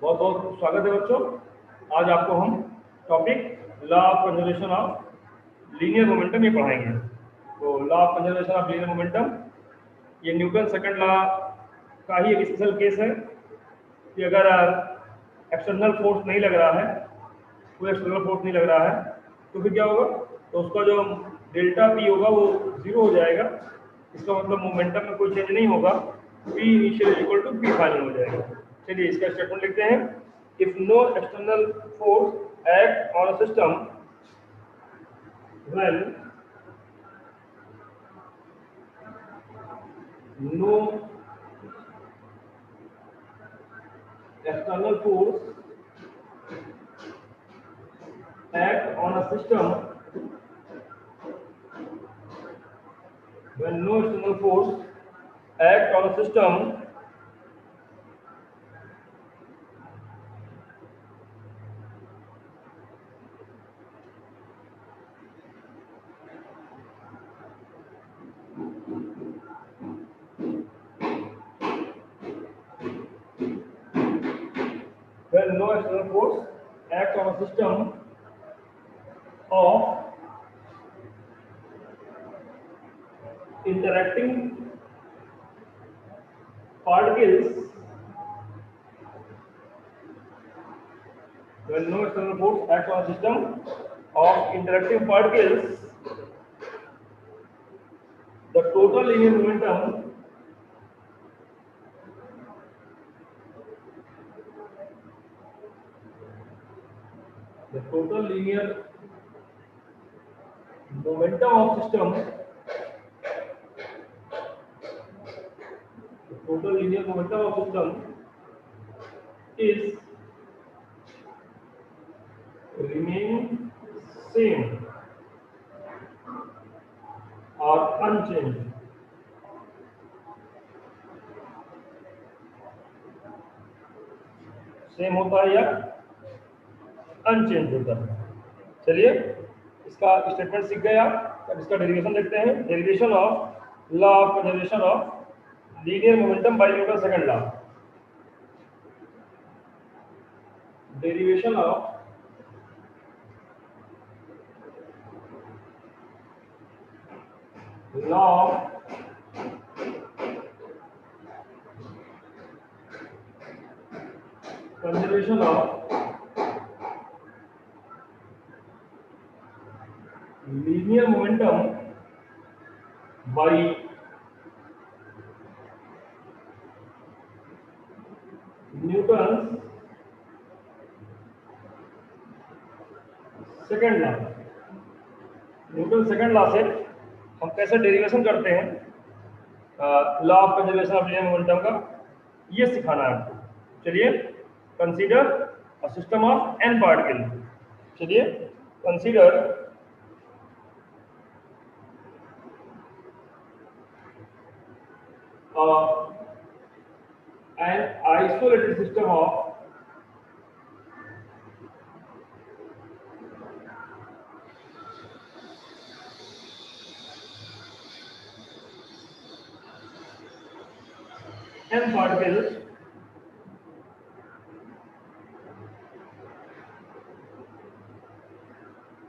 बहुत बहुत स्वागत है बच्चों। आज आपको हम topic law of conservation of linear momentum ये पढ़ाएंगे। तो law of conservation of linear momentum ये न्यूटन सेकंड लॉ का ही एक स्पेशल केस है कि अगर एक्सटर्नल फोर्स नहीं लग रहा है, कोई एक्सटर्नल फोर्स नहीं लग रहा है, तो फिर क्या होगा? तो उसका जो डेल्टा पी होगा वो जीरो हो जाएगा। इसका मतलब मोमेंटम में कोई चेंज नहीं होगा। P initial equal to P final हो जाएगा। चलिए इसका स्टेटमेंट लिखते हैं। If no external force act on a system when no external force act on a system when no external force act on a system when no external force act on a system of interacting particles, when no external force acts on a system of interacting particles, the total linear momentum the total linear momentum of system the total linear momentum of system is remaining same or unchanged. Same होता है या unchange होता है। चलिए इसका statement सीख गए आप। अब इसका डेरिवेशन देखते हैं। Derivation of law of conservation of linear momentum by Newton second law. Derivation of law of conservation of linear momentum by Newton second law. Newton second law से हम कैसे डेरिवेशन करते हैं law of conservation of linear momentum का, ये सिखाना है आपको। चलिए consider a system of N particle. चलिए consider an isolated system of n particles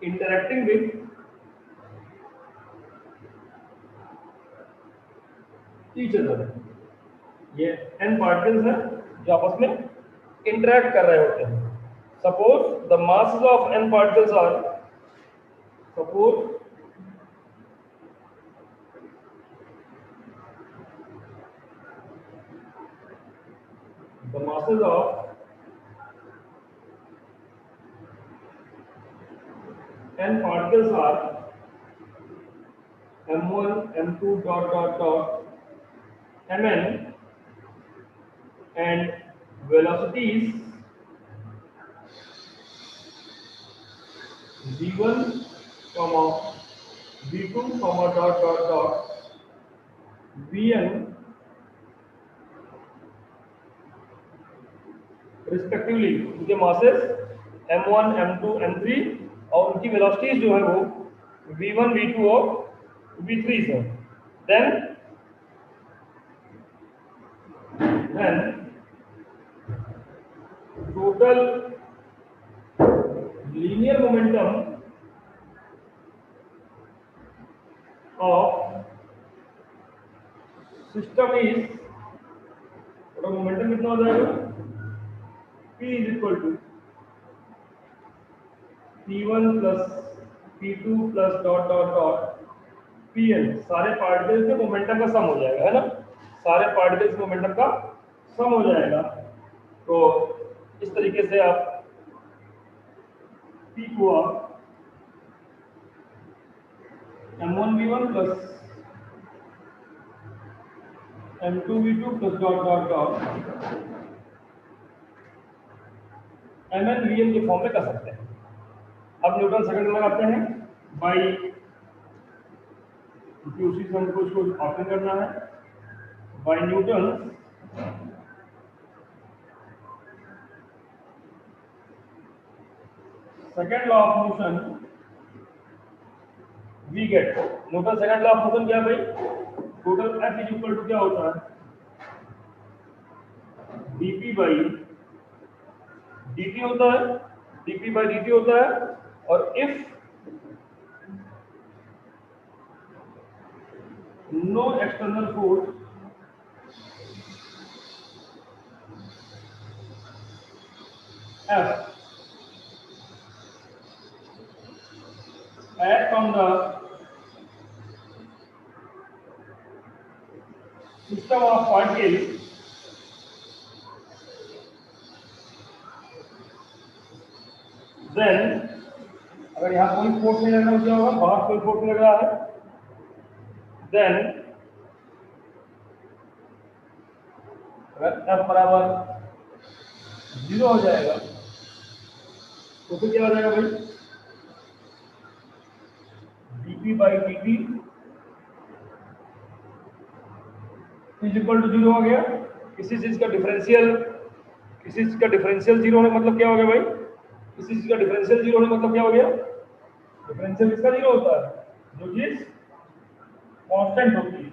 interacting with each other। ये n particles हैं जो आपस में इंटरेक्ट कर रहे होते हैं। Suppose the masses of n particles are suppose the masses of n particles are m1 m2 dot dot dot mn and velocities v1 comma v2 comma dot dot dot vn respectively. उनके masses m1 m2 m3 और उनकी velocities जो है वो v1 v2 और v3 है। Then total linear momentum of system is, total momentum कितना हो जाएगा, P is equal to P1 plus P2 plus dot dot dot Pn, सारे पार्टिकल्स के मोमेंटम का सम हो जाएगा, है ना, सारे पार्टिकल्स के मोमेंटम का सम हो जाएगा। तो इस तरीके से आप P को आप m1v1 plus m2v2 plus dot dot dot mn vn के फॉर्म में कर सकते हैं। अब न्यूटन सेकंड लगाते हैं बाई, क्योंकि उसी से हमको इसको ऑप्शन करना है, by Newton second law of motion we get, Newton second law of motion क्या है भाई, total F is equal to क्या होता है, dp बाई dt होता है, dp बाई dt होता है, और if no external force F act on the system of particles then, अगर यहाँ कोई फोर्स नहीं लग रहा क्या होगा, बाहर कोई फोर्स लग रहा है, then अगर F बराबर 0 हो जाएगा तो फिर क्या हो जाएगा भाई, dp by dt is equal to 0 हो गया। किसी चीज का डिफरेंशियल, किसी चीज का डिफरेंशियल 0 होने मतलब क्या हो गया भाई, किसी चीज का डिफरेंशियल 0 होने मतलब क्या हो गया, डिफरेंशियल इसका 0 होता है जो चीज कांस्टेंट होती है,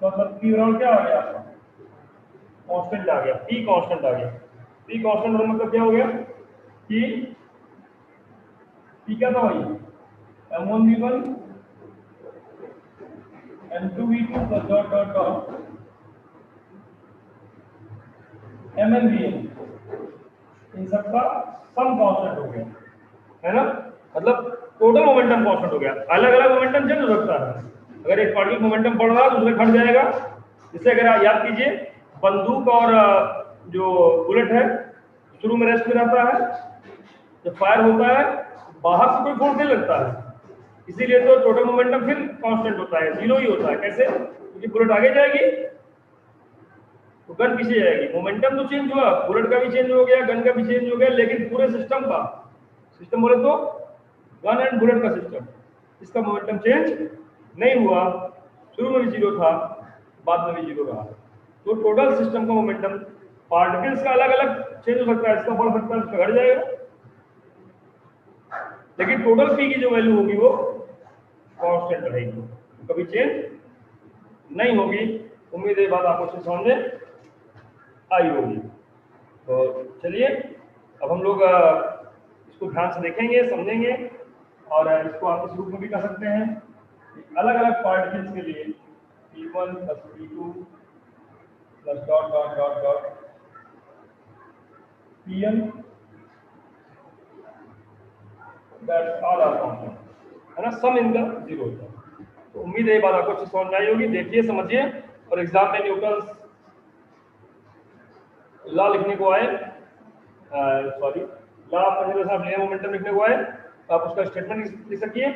तो मतलब p बराबर क्या आ गया आपका, कांस्टेंट आ गया, p कांस्टेंट आ गया। p कांस्टेंट होने मतलब क्या हो गया कि p क्या था भाई, m1v1 m2v2 plus dot dot dot mn इन सबका सम कांस्टेंट हो गया, है ना, मतलब टोटल मोमेंटम कांस्टेंट हो गया। अलग अलग मोमेंटम चेंज हो सकता है, अगर एक पार्टिकल मोमेंटम बढ़ रहा है दूसरे घट जाएगा। जैसे अगर आप याद कीजिए, बंदूक और जो बुलेट है शुरू में रेस्ट में रहता है, जब फायर होता है बाहर से कोई फोर्स नहीं लगता है, इसीलिए तो टोटल मोमेंटम फिर कांस्टेंट होता है, 0 ही होता है। कैसे, क्योंकि बुलेट आगे जाएगी तो गन पीछे जाएगी, मोमेंटम तो चेंज हुआ, बुलेट का भी चेंज हो गया, गन का भी चेंज हो गया, लेकिन पूरे सिस्टम का, सिस्टम बोले तो गन एंड बुलेट का सिस्टम, इसका मोमेंटम चेंज नहीं हुआ, शुरू में भी 0 था, बाद में भी 0 रहा। तो टोटल सिस्टम का मोमेंटम पार्टिकल्स का अलग अलग चेंज हो सकता है, इसका बढ़ सकता है, इसका घट जाएगा, लेकिन टोटल पी की जो वैल्यू होगी वो कांस्टेंट रहेगी, कभी चेंज नहीं होगी। उम्मीद है बात आपको समझ में आई होगी। तो चलिए अब हम लोग इसको ध्यान से देखेंगे, समझेंगे, और इसको आप इस रूप में भी कर सकते हैं, अलग अलग पार्टिकल्स के लिए P1 plus P2 plus dot dot dot dot Pn, that's all are constant, है ना, सम इनका 0 होता है। तो उम्मीद है ये बात आपको अच्छी समझ में आई होगी। देखिए, समझिए, और एग्जाम में न्यूटन लॉ लिखने को आए, sorry, law of conservation of linear momentum लिखने को आए, तो आप उसका स्टेटमेंट लिख सकिए,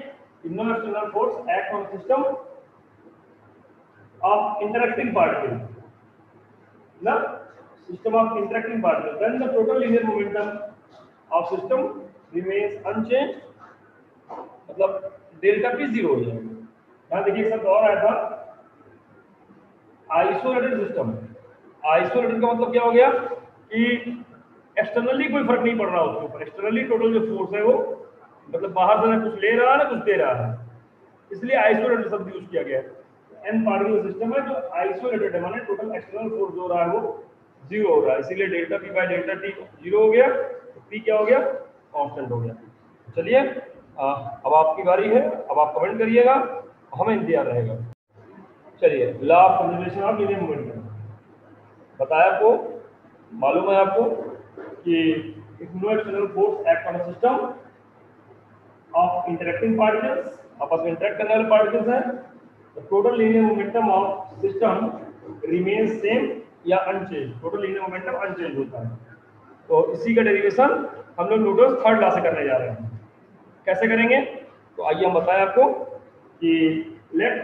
no external force act on system of interacting particle, ना, system of interacting particle, then the total linear momentum of system remains unchange, मतलब डेल्टा पी 0 हो जाएगा। यहाँ देखिए एक शब्द और आया था, आइसोलेटेड सिस्टम। आइसोलेटेड का मतलब क्या हो गया कि एक्सटर्नली कोई फर्क नहीं पड़ रहा उसके ऊपर, एक्सटर्नली टोटल जो फोर्स है वो, मतलब बाहर से ना कुछ ले रहा है ना कुछ दे रहा है, इसलिए आइसोलेटेड शब्द यूज किया गया है। एन पार्टिकल सिस्टम है जो आइसोलेटेड है, माने टोटल एक्सटर्नल फोर्स जो हो रहा है वो जीरो हो रहा है, इसीलिए delta P by delta T zero हो गया, तो पी क्या हो गया, कांस्टेंट हो गया। चलिए अब आपकी बारी है, अब आप कमेंट करिएगा, हमें इंतजार रहेगा। चलिए law of conservation of linear momentum बताया आपको, मालूम है आपको कि if no external force act on a system of interacting particles, आपस में इंटरेक्ट करने वाले पार्टिकल्स हैं, the total linear momentum of system remains same या unchange, total linear momentum unchange होता है। तो इसी का डेरिवेशन हम लोग न्यूटन थर्ड लॉ से करने जा रहे हैं। कैसे करेंगे, तो आइए हम बताएं आपको कि let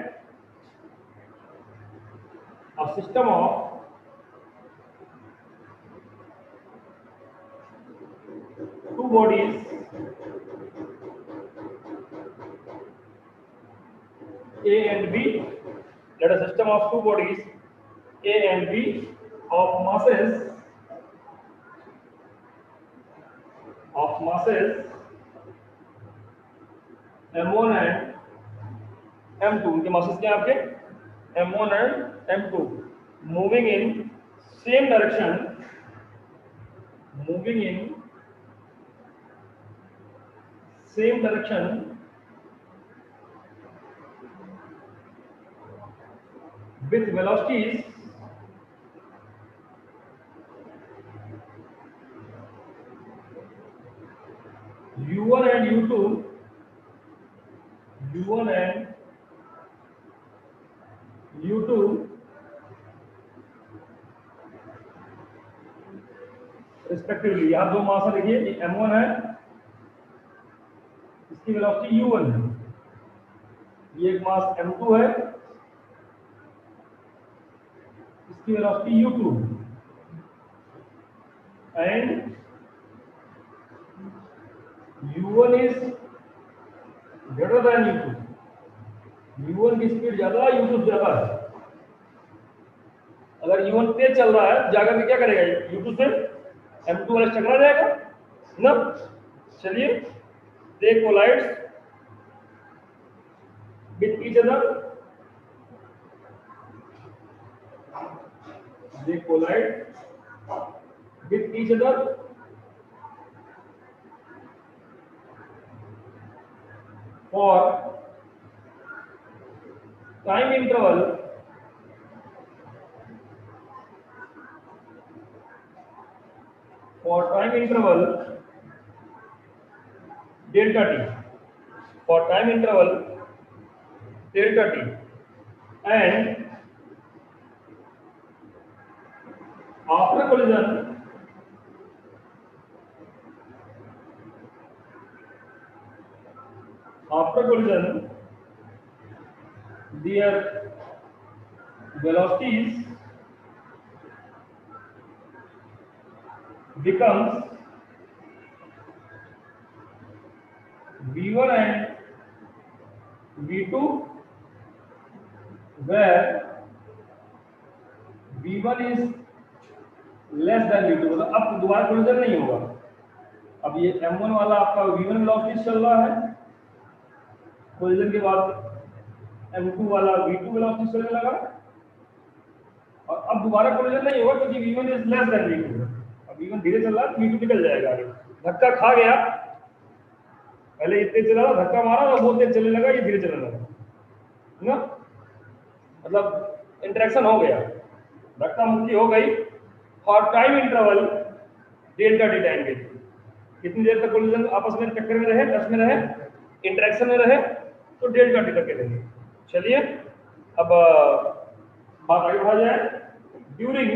a system of two bodies A and B, let a system of two bodies A and B of masses m1 and m2, उनके masses क्या आपके m1 and m2 moving in same direction, moving in same direction with velocities u1 and u2, u1 and u2 respectively. यहाँ दो मास देखिए, ये m1 है, इसकी velocity u1 है, ये एक मास m2 है, इसकी velocity u2 and u1 is greater than u2, u1 की स्पीड ज्यादा, u2 ज्यादा है। अगर u1 तेज चल रहा है, जाकर के क्या करेगा, u2 से m2 वाला टकरा जाएगा ना। चलिए they collides with each other, they collide with each other for time interval delta t, for time interval delta t, and after collision their velocities becomes v1 and v2, where v1 is less than v2, मतलब अब दोबारा collision नहीं होगा। अब ये m1 वाला आपका v1 velocity चल रहा है, कोलिजन के बाद m2 वाला v2 वेलोसिटी चलने लगा, और अब दोबारा कोलिजन नहीं होगा क्योंकि v1 is less than v2। अब v1 धीरे चल रहा है, v2 निकल जाएगा आगे, धक्का खा गया, पहले इतने चला था, धक्का मारा और बहुत तेज चलने लगा, ये धीरे चलने लगा ना, मतलब इंटरेक्शन हो गया, धक्का मुक्की हो गई। और time interval delta T time के, कितनी देर तक कोलिजन आपस में टक्कर में रहे, टच में रहे, इंटरेक्शन में रहे, तो डेल्टा टी तक के रहेंगे। चलिए अब बात आगे बढ़ा जाए। During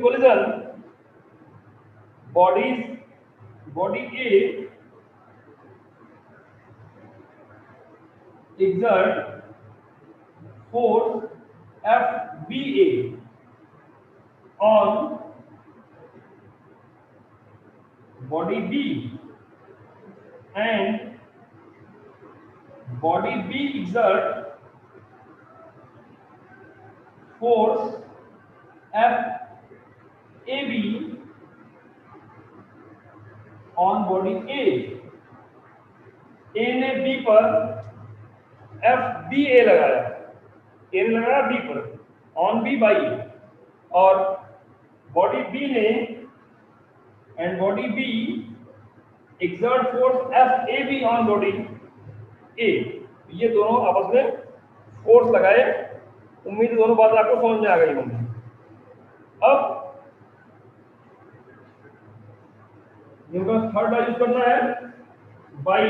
collision body A exert force FBA on body B, and body B exert force FAB on body A। A ने B पर एफ बी ए लगाया, ए ने लगाया बी पर, ऑन बी बाई ए, और बॉडी बी ने and body B exert force F A B on body A, ये दोनों आपस में फोर्स लगाए। उम्मीद है दोनों बातें आपको समझ में आ गई होंगी। अब न्यूटन थर्ड लॉ यूज करना है, by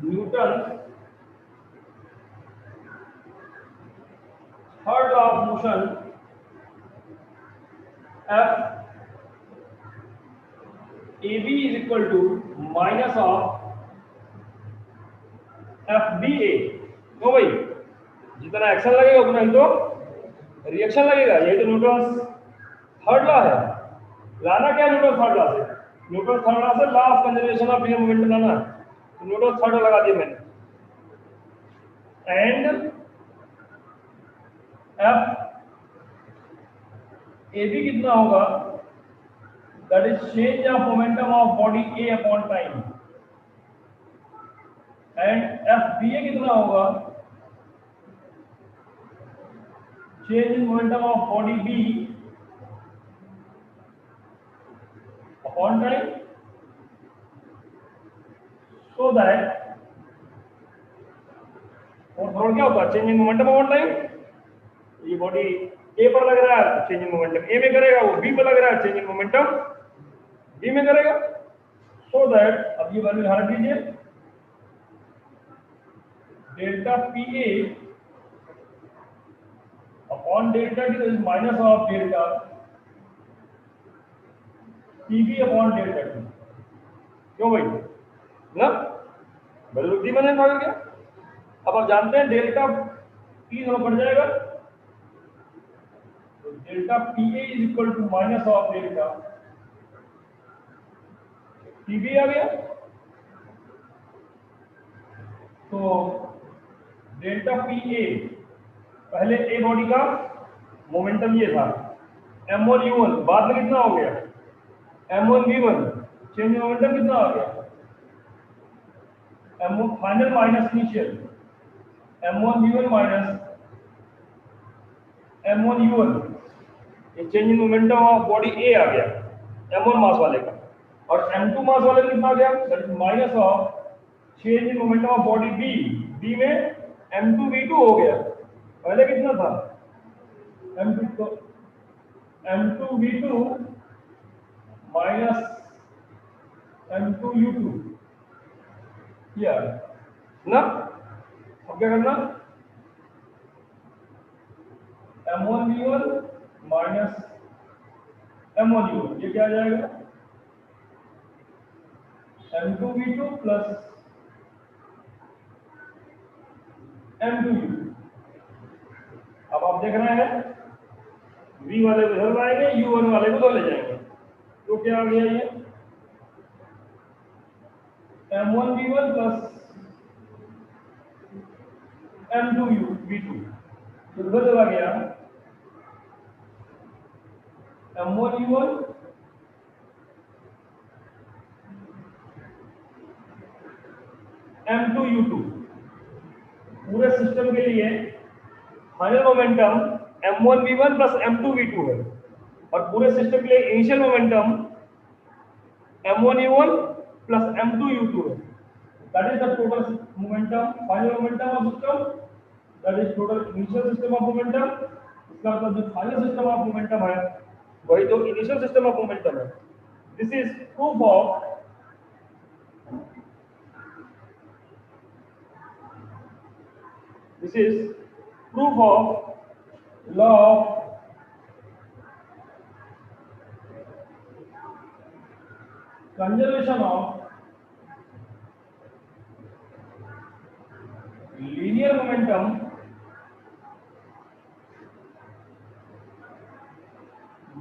Newton third law of motion F A B is equal to minus of F B A. तो भाई जितना एक्शन लगेगा उतना ही तो रिएक्शन लगेगा, यही तो न्यूटन थर्ड लॉ है। लाना क्या न्यूटन थर्ड लॉ से? न्यूटन थर्ड लॉ से law of conservation of linear momentum लाना है, तो न्यूटन थर्ड लॉ लगा दिया मैंने। एंड एफ ए बी कितना होगा? That is change of momentum of body A upon time. And F B A कितना होगा? Change in momentum of body B upon time, so that, और थोड़ा क्या होता है change in momentum upon time, ये बॉडी ए पर लग रहा है चेंज इन मोमेंटम ए में करेगा, वो बी पर लग रहा है चेंज इन मोमेंटम बी में करेगा, सो दैट, अब ये वैल्यू ध्यान दीजिए, delta P A upon delta T is minus of delta P B upon delta T. क्यों भाई ना वैल्यू डी मैंने भाग गया। अब आप जानते हैं डेल्टा पी दोनों बढ़ जाएगा, तो delta P A is equal to minus of delta P B आ गया। तो डेल्टा पी ए, पहले ए बॉडी का मोमेंटम ये था m1 u1, बाद में कितना हो गया m1 v1, चेंज मोमेंटम कितना आ गया m1 final minus initial, m1 v1 minus m1 u1, ये change in momentum of body A आ गया m1 मास वाले का, और m2 मास वाले का कितना आ गया? That is minus of change in momentum of body B, B में m2 v2 हो गया। पहले कितना था m2, तो m2 v2 minus m2 u2 किया ना। अब क्या करना? m1 v1 minus m1 u1, ये क्या आ जाएगा? m2 v2 plus m2 u2। अब आप देख रहे हैं v वाले को इधर लाएंगे, u1 वाले को उधर ले जाएंगे, तो क्या आ गया ये m1 v1 plus m2 v2, तो उधर चला गया m1 u1 m2 u2। पूरे सिस्टम के लिए final momentum m1 v1 plus m2 v2 है, और पूरे सिस्टम के लिए initial momentum m1 u1 plus m2 u2 है। That is the total momentum, final momentum of system, that is total initial system of momentum. इसका मतलब जो final system of momentum है वही तो इनिशियल सिस्टम ऑफ मोमेंटम है। This is proof of this is proof of law of conservation of linear momentum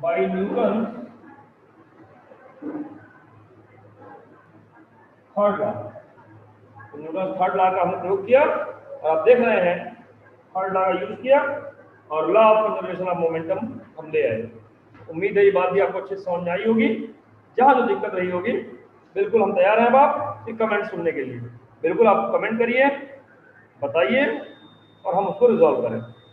by Newton's third law. तो Newton third law का हमने प्रयोग किया, और आप देख रहे हैं थर्ड लॉ का यूज किया और law of conservation of momentum हम ले आए। उम्मीद है ये बात भी आपको अच्छे से समझ में आई होगी। जहां जो दिक्कत रही होगी बिल्कुल हम तैयार हैं। अब आप ये कमेंट सुनने के लिए। बिल्कुल आप कमेंट करिए, बताइए और हम उसको रिजॉल्व करें।